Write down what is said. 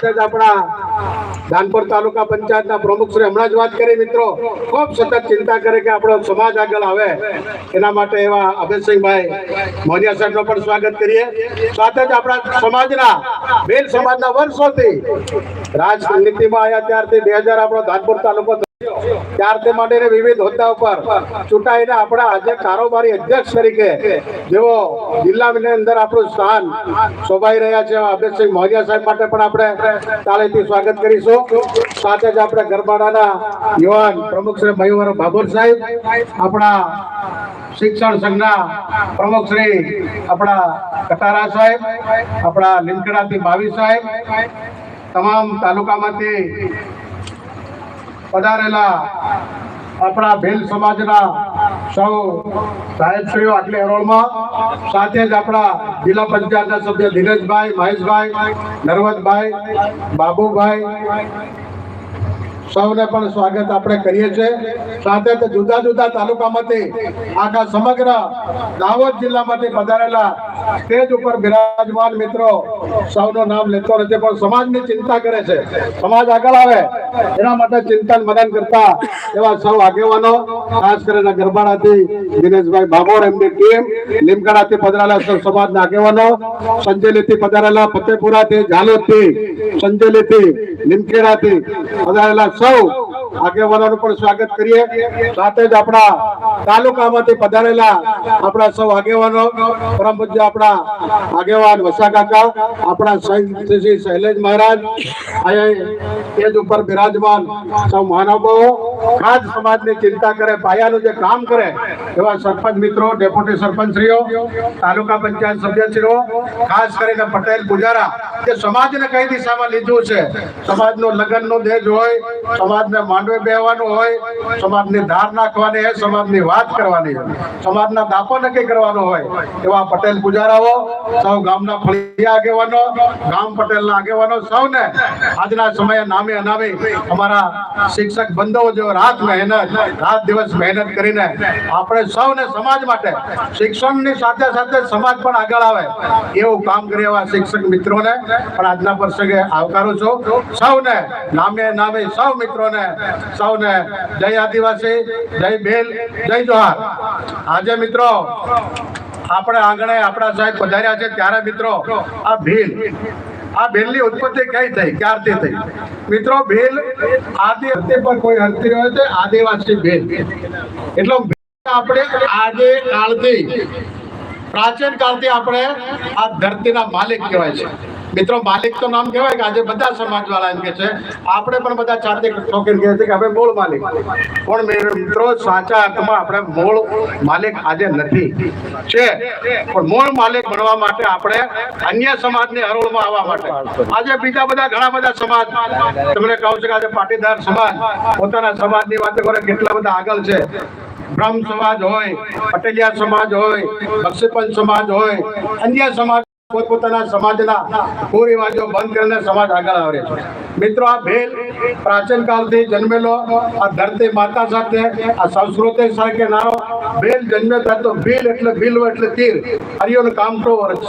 આપણા ધાનપુર તાલુકા પંચાયતના પ્રમુખ શ્રી હમણાં જ વાત કરી મિત્રો, ખૂબ સતત ચિંતા કરે કે આપણો સમાજ આગળ આવે, એના માટે એવા અભયસિંહભાઈ મોડિયા સાહેબનું પણ સ્વાગત કરીએ. સાથે જ આપણા સમાજના ભીલ સમાજના વર્ષોથી રાજનીતિમાં આવ્યા ત્યારથી 2000 આપણો ધાનપુર તાલુકો ત્યારથી માંડીને વિવિધ હોદ્દા ઉપર ચૂંટાઈને આપણા આજે કારોબારી અધ્યક્ષ તરીકે જેઓ જિલ્લાની અંદર આપણું સ્થાન શોભાઈ રહ્યા છે અભયસિંહ મોડિયા સાહેબ માટે પણ આપણે તાળીથી સ્વાગત કરીશું. સાથે જ આપણે ગરબાડાના યુવાન પ્રમુખ શ્રી મયુર બાબુર સાહેબ, આપણા શિક્ષણ સંઘના પ્રમુખ શ્રી આપણા કટારા સાહેબ, આપણા લીમખેડાથી ભાવી સાહેબ, તમામ તાલુકામાંથી પધારેલા આપણા ભીલ સમાજના સૌ સાહેબશ્રીઓ આટલી હરોળમાં, સાથે જ આપણા જિલ્લા પંચાયતના સભ્ય ધીરજભાઈ, મહેશભાઈ, નરવતભાઈ, બાબુભાઈ, સૌને પણ સ્વાગત આપણે કરીએ છીએ. સાથે જ જુદા જુદા તાલુકામાંથી આખા સમગ્ર દાહોદ જિલ્લામાંથી પધારેલા સ્ટેજ ઉપર બિરાજમાન મિત્રો, સૌનું નામ લેતો નથી પણ સમાજની ચિંતા કરે છે, સમાજ આગળ આવે એના માટે ચિંતન મનન કરતા એવા સૌ આગેવાનો, ખાસ કરીને ગરબાડાથી દિનેશભાઈ બાબોર, એમની ટીમ, લીમખેડાથી પધારેલા સૌ સમાજના આગેવાનો, સંજેલીથી પધારેલા, ફતેપુરાથી, ઝાલોદથી, સંજેલીથી, લીમખેડાથી પધારેલા સૌ આગેવાનોનું પણ સ્વાગત કરીએ. સાથે જ આપણા તાલુકામાંથી પધારેલા આપણા સૌ આગેવાનો, પરમ પૂજ્ય આપણા આગેવાન વસા કાકા, આપણા શ્રી શૈલેજ મહારાજ, સ્ટેજ ઉપર બિરાજમાન સૌ મહાનુભાવો, ખાસ સમાજની ચિંતા કરે, પાયાનું જે કામ કરે એવા સરપંચ મિત્રો, ડેપ્યુટી સરપંચશ્રીઓ, તાલુકા પંચાયત સભ્યશ્રીઓ, ખાસ કરીને પટેલ પૂજારા, કે સમાજને કઈ દિશામાં લીધું છે, સમાજનો લગ્નનો દેજ હોય, સમાજને માંડવે બેહવાનું હોય, સમાજની ધાર નાખવાની હોય, સમાજની વાત કરવાની હોય, સમાજના દાપો નક્કી કરવાનો હોય, એવા પટેલ પૂજારાઓ, સૌ ગામના ફળિયા આગેવાનો, ગામ પટેલના આગેવાનો, સૌને આજના સમયે નામે અનામે અમારા શિક્ષક બંધુઓ જો રાત દિવસ મહેનત કરીને આપણે સૌને સમાજ માટે શિક્ષણની સાથે સાથે સમાજ પણ આગળ આવે એવું કામ કરે એવા શિક્ષક મિત્રોને પણ આજના પ્રસંગે આવકારું છું. સૌને નામે નામે સૌ મિત્રોને સૌને જય આદિવાસી, જય ભીલ, જય જોહાર. આજે મિત્રો આપણે આંગણે આપણા સાહેબ પધાર્યા છે ત્યારે મિત્રો આ ભીલની ઉત્પત્તિ કઈ થઈ, ક્યારથી થઈ મિત્રો? ભીલ આદિ પર કોઈ હસ્તી હોય છે આદિવાસી ભીલ, એટલે આપણે આજે કાળથી, પ્રાચીન કાળથી આપણે આ ધરતીના માલિક કહેવાય છે મિત્રો. માલિક તો નામ કહેવાય કે આજે બધા સમાજ વાળા એમ કે છે, આપણે પણ બધા ચારથી શોખીન કહે છે કે આપણે મૂળ માલિક, પણ મિત્રો સાચા અર્થમાં આપણે મૂળ માલિક આજે નથી છે, પણ મૂળ માલિક બનવા માટે આપણે અન્ય સમાજની હરોળમાં આવવા માટે આજે બીજા બધા ઘણા બધા સમાજ, તમને કહું છું કે આજે પાટીદાર સમાજ પોતાના સમાજની વાતો કરે, કેટલા બધા આગળ છે. બ્રહ્મ સમાજ હોય, પટેલિયા સમાજ હોય, બક્ષીપંચ સમાજ હોય, અન્ય સમાજ પોતપોતાના સમાજના કુરિવાજો બંધ કરીને સમાજ આગળ આવે છે મિત્રો. આ ભીલ પ્રાચીન કાળથી જન્મેલો, આ ધરતી માતા સાથે આ સંસ્કૃતિ સાથે નારો ભીલ જન્મે તો ભીલ એટલે તીર, હરિયોનું કામ તો